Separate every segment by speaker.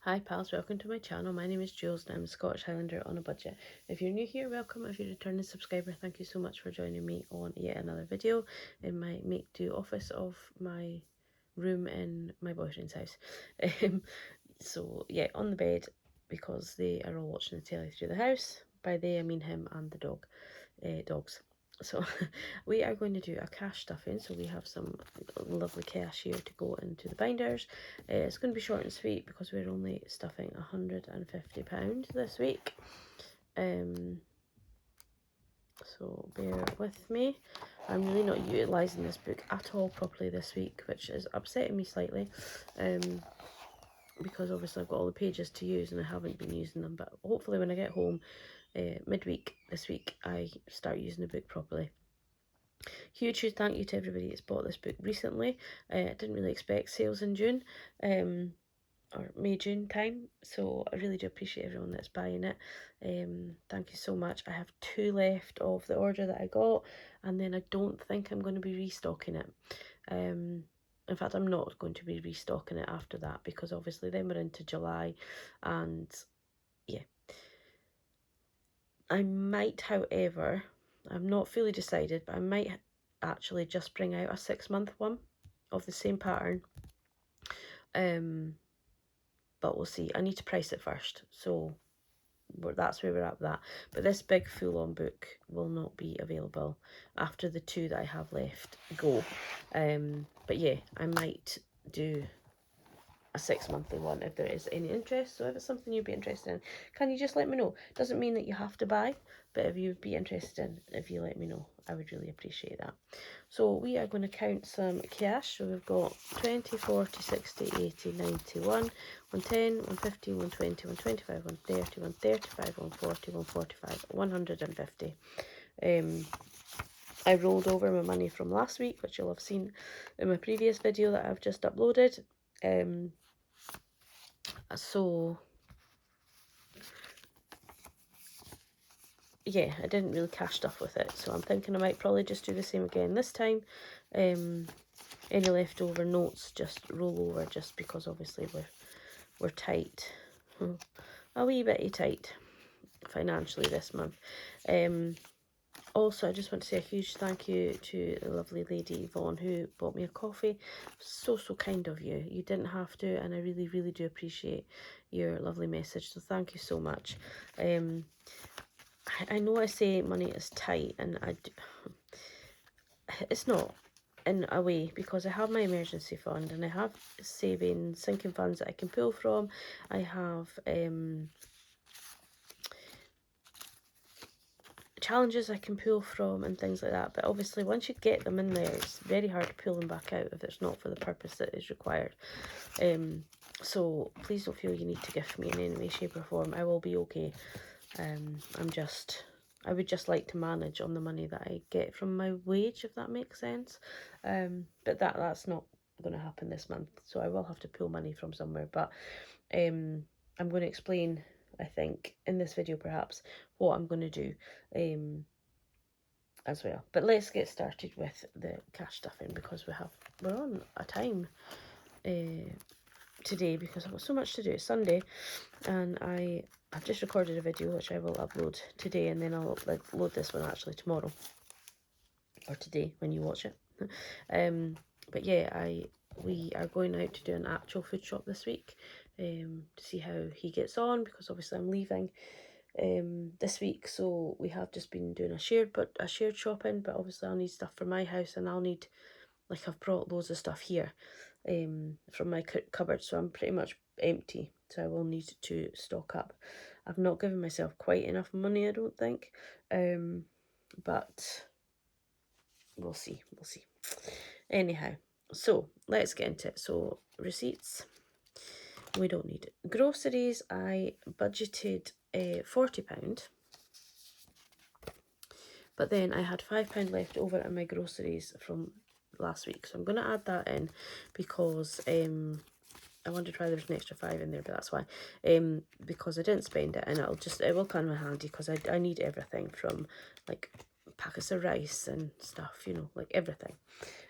Speaker 1: Hi pals, welcome to my channel. My name is Julz and I'm a Scottish Highlander on a budget. If you're new here, welcome. If you're a returning subscriber, thank you so much for joining me on yet another video in my make-do office of my room in my boyfriend's house. So yeah, on the bed, because they are all watching the telly through the house. By they I mean him and the dogs. So we are going to do a cash stuffing, so we have some lovely cash here to go into the binders. It's going to be short and sweet because we're only stuffing £150 this week. So bear with me. I'm really not utilising this book at all properly this week, which is upsetting me slightly. Because obviously I've got all the pages to use and I haven't been using them, but hopefully when I get home midweek this week I start using the book properly. Huge thank you to everybody that's bought this book recently. I didn't really expect sales in June or May, June time, so I really do appreciate everyone that's buying it. Thank you so much. I have 2 left of the order that I got, and then I don't think I'm going to be restocking it. In fact, I'm not going to be restocking it after that, because obviously then we're into July, and yeah. I might, however, I'm not fully decided, but I might actually just bring out a 6-month one of the same pattern. But we'll see. I need to price it first, so that's where we're at with that. But this big full-on book will not be available after the 2 that I have left go. But yeah, I might do a 6-monthly one if there is any interest. So if it's something you'd be interested in, can you just let me know? Doesn't mean that you have to buy, but if you'd be interested in, if you let me know, I would really appreciate that. So we are going to count some cash. So we've got 20, 40, 60, 80, 90, 110, 115, 120, 125, 130, 135, 140, 145, 150. I rolled over my money from last week, which you'll have seen in my previous video that I've just uploaded. So yeah, I didn't really cash stuff with it, so I'm thinking I might probably just do the same again this time. Any leftover notes just roll over, just because obviously we're tight, a wee bit tight financially this month. Also, I just want to say a huge thank you to the lovely lady Yvonne who bought me a coffee. So kind of you. You didn't have to, and I really, really do appreciate your lovely message. So thank you so much. I know I say money is tight, and it's not in a way, because I have my emergency fund and I have savings, sinking funds that I can pull from. I have challenges I can pull from and things like that, but obviously once you get them in there, it's very hard to pull them back out if it's not for the purpose that is required. So please don't feel you need to gift me in any way, shape or form. I will be okay. I would just like to manage on the money that I get from my wage, if that makes sense. But that's not going to happen this month, so I will have to pull money from somewhere. But I'm going to explain, I think, in this video perhaps, what I'm going to do as well. But let's get started with the cash stuffing, because we're on a time today, because I've got so much to do. It's Sunday, and I've just recorded a video which I will upload today, and then I'll load this one actually tomorrow, or today when you watch it. But yeah, we are going out to do an actual food shop this week, to see how he gets on, because obviously I'm leaving this week, so we have just been doing a shared shopping, but obviously I'll need stuff for my house, and I'll need, like, I've brought loads of stuff here from my cupboard, so I'm pretty much empty, so I will need to stock up. I've not given myself quite enough money, I don't think, but we'll see. Anyhow, so let's get into it. So receipts, we don't need it. Groceries, I budgeted £40, but then I had £5 left over in my groceries from last week, so I'm going to add that in, because I wondered why there was an extra 5 in there, but that's why. Because I didn't spend it, and it will come in handy, because I need everything, from like packets of rice and stuff, you know, like everything.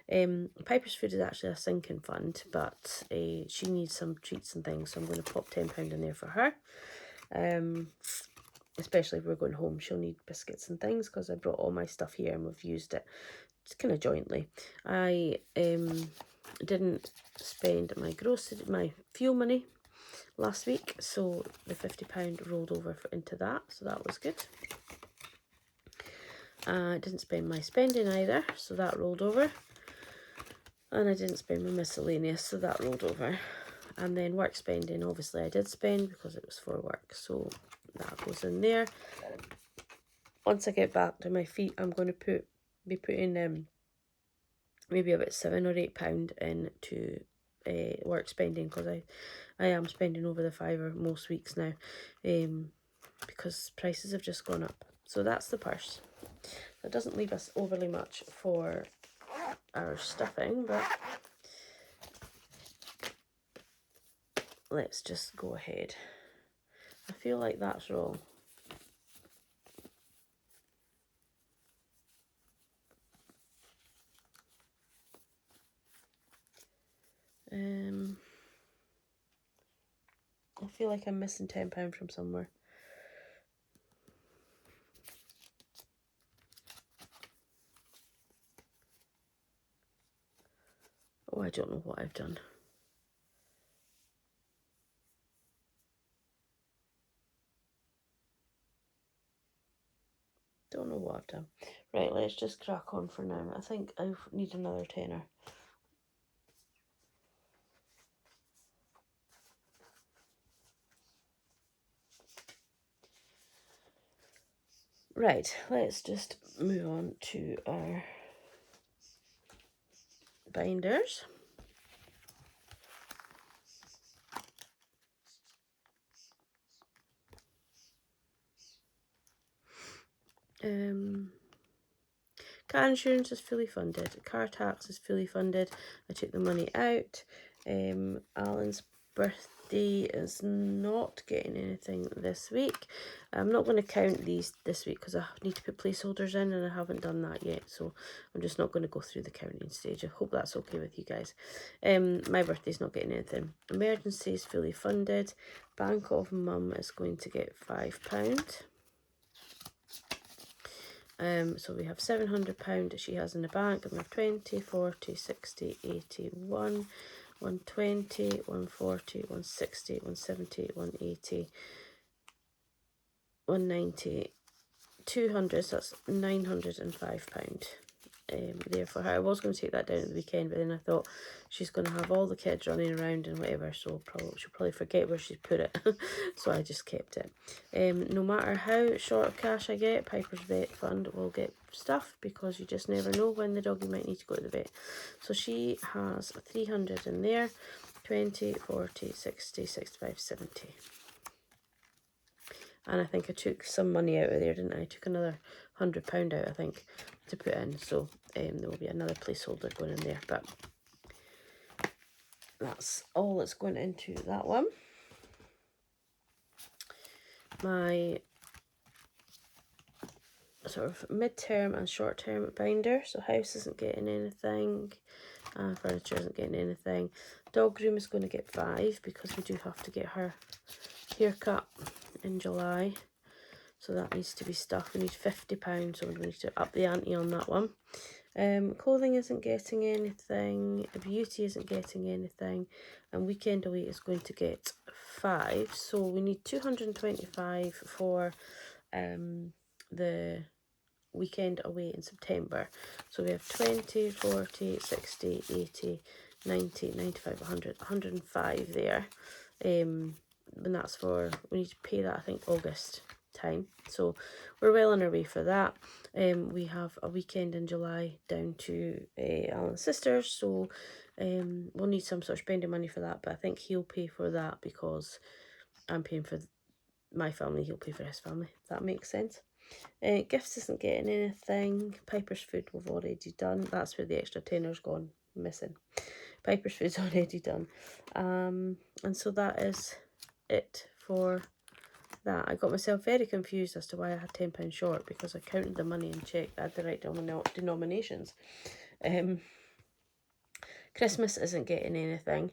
Speaker 1: Piper's food is actually a sinking fund, but she needs some treats and things, so I'm going to pop £10 in there for her. Especially if we're going home, she'll need biscuits and things, because I brought all my stuff here and we've used it kind of jointly. I didn't spend my fuel money last week, so the £50 rolled over into that, so that was good. I didn't spend my spending either, so that rolled over. And I didn't spend my miscellaneous, so that rolled over. And then work spending, obviously I did spend because it was for work, so that goes in there. Once I get back to my feet, I'm going to be putting maybe about £7 or £8 into work spending, because I am spending over the fiver most weeks now, because prices have just gone up. So that's the purse. That doesn't leave us overly much for our stuffing, but let's just go ahead. I feel like that's wrong. I feel like I'm missing £10 from somewhere. Oh, I don't know what I've done. Don't know what I've done. Right, let's just crack on for now. I think I need another tenner. Right, let's just move on to our binders. Car insurance is fully funded. Car tax is fully funded. I took the money out. Alan's birthday is not getting anything this week. I'm not going to count these this week because I need to put placeholders in and I haven't done that yet. So I'm just not going to go through the counting stage. I hope that's okay with you guys. My birthday's not getting anything. Emergency is fully funded. Bank of Mum is going to get £5. So we have £700 she has in the bank, and we have 20, 40, 60, 80, 120, 140, 160, 170, 180, 190, 200, so that's £905 there for her. I was going to take that down at the weekend, but then I thought she's going to have all the kids running around and whatever, so she'll probably forget where she's put it. So I just kept it. No matter how short of cash I get, Piper's vet fund will get stuff, because you just never know when the doggy might need to go to the vet. So she has 300 in there, 20, 40, 60, 65, 70. And I think I took some money out of there, didn't I? I took another £100 out, I think, to put in. So there will be another placeholder going in there. But that's all that's going into that one. My sort of mid-term and short-term binder. So house isn't getting anything. Furniture isn't getting anything. Dog room is going to get 5 because we do have to get her haircut in July. So that needs to be stuff. We need £50, so we need to up the ante on that one. Clothing isn't getting anything. Beauty isn't getting anything. And weekend away is going to get 5. So we need 225 for the weekend away in September. So we have 20, 40, 60, 80, 90, 95, 100, 105 there. And that's for, we need to pay that, I think, August time. So we're well on our way for that. We have a weekend in July down to Alan's sister's, so we'll need some sort of spending money for that, but I think he'll pay for that because I'm paying for my family, he'll pay for his family, if that makes sense. Gifts isn't getting anything. Piper's food we've already done. That's where the extra tenner's gone missing. Piper's food's already done. And so that is it for that. I got myself very confused as to why I had £10 short, because I counted the money and checked I had the right denominations. Christmas isn't getting anything.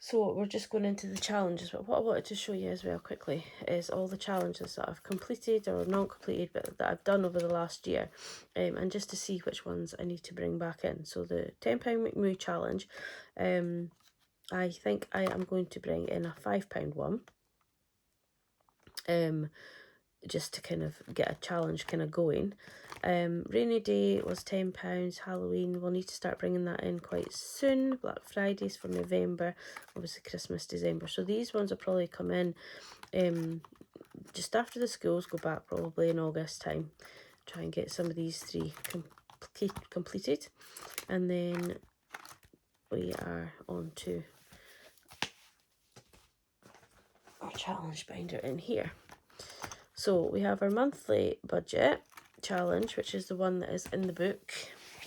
Speaker 1: So we're just going into the challenges. But what I wanted to show you as well quickly is all the challenges that I've completed or not completed, but that I've done over the last year. And just to see which ones I need to bring back in. So the £10 McMoo challenge, I think I am going to bring in a £5 one. Just to kind of get a challenge kind of going. Rainy Day was £10. Halloween, we'll need to start bringing that in quite soon. Black Fridays for November, obviously Christmas, December. So these ones will probably come in just after the schools go back, probably in August time. Try and get some of these three completed. And then we are on to our challenge binder in here. So we have our monthly budget challenge, which is the one that is in the book.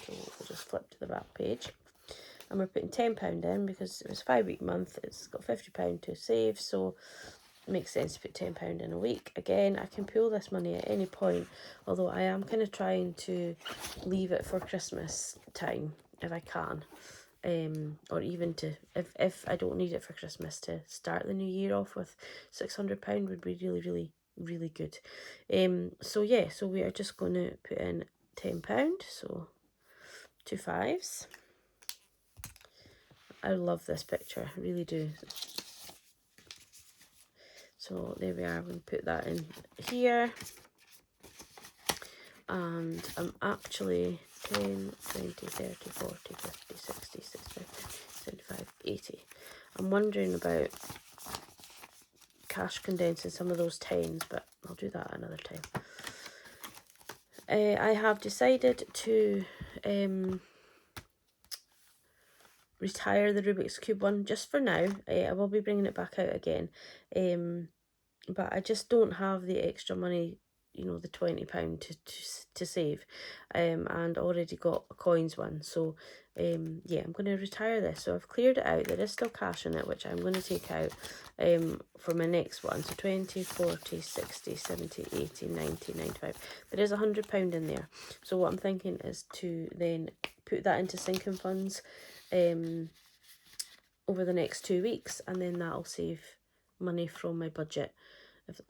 Speaker 1: So we'll just flip to the back page. And we're putting £10 in because it was a 5-week month. It's got £50 to save, so it makes sense to put £10 in a week. Again, I can pull this money at any point, although I am kind of trying to leave it for Christmas time if I can. Or even to, if I don't need it for Christmas, to start the new year off with £600 would be really good. So yeah, so we are just going to put in £10, so 2 5s. I love this picture, I really do. So there we are, I'm going to put that in here. And I'm actually 10, 20, 30, 40, 50, 60, 65, 75, 80. I'm wondering about cash condensing some of those 10s, but I'll do that another time. I have decided to retire the Rubik's Cube one just for now. I will be bringing it back out again, but I just don't have the extra money, you know, the £20 to save, and already got a coins one. So yeah, I'm going to retire this. So I've cleared it out. There is still cash in it, which I'm going to take out for my next one. So 20, 40, 60, 70, 80, 90, 95. There is £100 in there. So what I'm thinking is to then put that into sinking funds over the next 2 weeks, and then that'll save money from my budget.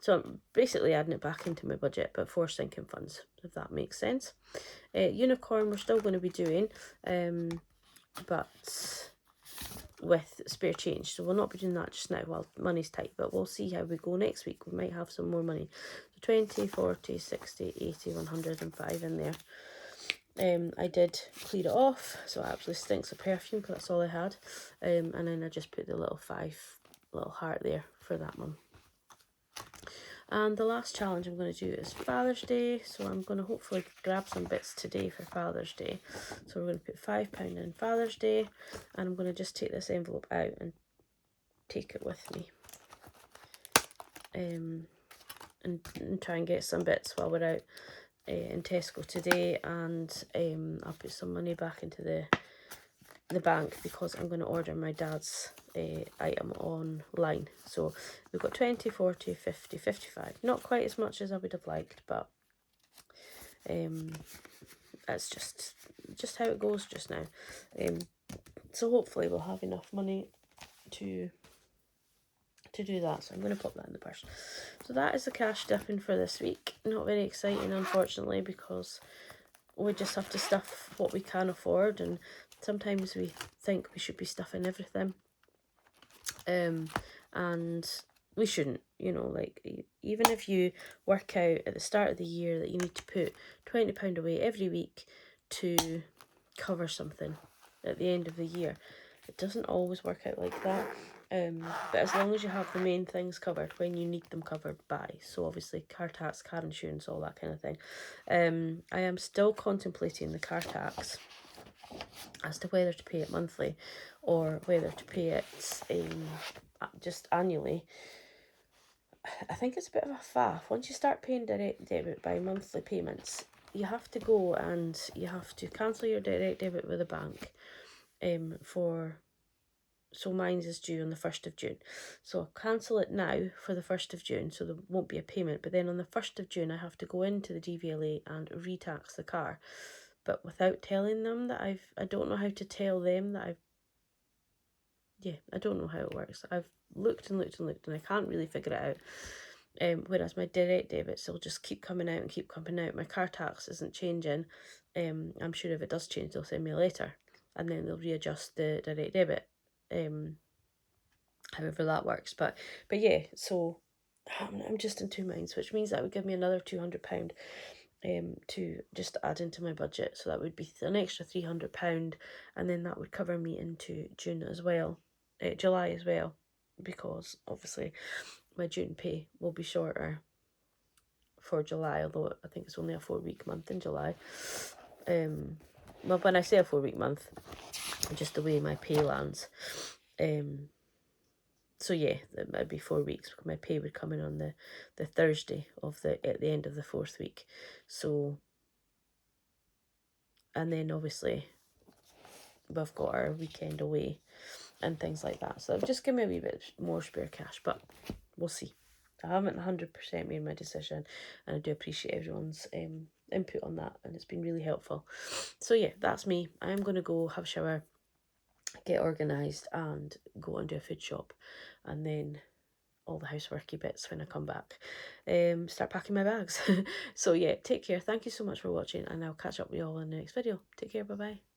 Speaker 1: So I'm basically adding it back into my budget, but for sinking funds, if that makes sense. Unicorn we're still going to be doing, but with spare change. So we'll not be doing that just now while money's tight, but we'll see how we go next week. We might have some more money. So 20, 40, 60, 80, 105 in there. I did clear it off, so it absolutely stinks of perfume because that's all I had. And then I just put the little 5 little heart there for that one. And the last challenge I'm going to do is Father's Day, so I'm going to hopefully grab some bits today for Father's Day. So we're going to put £5 in Father's Day, and I'm going to just take this envelope out and take it with me. And try and get some bits while we're out in Tesco today, and I'll put some money back into the bank because I'm going to order my dad's item online. So we've got 20, 40, 50, 55. Not quite as much as I would have liked, but that's just how it goes just now. So hopefully we'll have enough money to do that. So I'm going to pop that in the purse. So that is the cash dipping for this week. Not very exciting, unfortunately, because we just have to stuff what we can afford, and sometimes we think we should be stuffing everything, and we shouldn't, you know. Like, even if you work out at the start of the year that you need to put £20 away every week to cover something at the end of the year, it doesn't always work out like that. But as long as you have the main things covered when you need them covered by, so obviously car tax, car insurance, all that kind of thing. I am still contemplating the car tax as to whether to pay it monthly or whether to pay it just annually. I think it's a bit of a faff. Once you start paying direct debit by monthly payments, you have to go and you have to cancel your direct debit with a bank so mine's is due on the 1st of June. So I'll cancel it now for the 1st of June, so there won't be a payment. But then on the 1st of June, I have to go into the DVLA and re-tax the car. but without telling them that I don't know how to tell them that I don't know how it works. I've looked and looked and looked and I can't really figure it out. Whereas my direct debits will just keep coming out and keep coming out. My car tax isn't changing. I'm sure if it does change, they'll send me a letter, and then they'll readjust the direct debit. However that works, but yeah. So I'm just in two minds, which means that would give me another £200 to just add into my budget. So that would be an extra £300, and then that would cover me into June as well, July as well, because obviously my June pay will be shorter for July, although I think it's only a 4-week month in July. Well, when I say a 4-week month, just the way my pay lands. So yeah, it might be 4 weeks. My pay would come in on the Thursday at the end of the 4th week. So, and then obviously we've got our weekend away and things like that. So just give me a wee bit more spare cash, but we'll see. I haven't 100% made my decision, and I do appreciate everyone's input on that, and it's been really helpful. So yeah, that's me. I'm going to go have a shower, get organised, and go and do a food shop, and then all the houseworky bits when I come back. Start packing my bags. So yeah, take care. Thank you so much for watching, and I'll catch up with you all in the next video. Take care. Bye bye.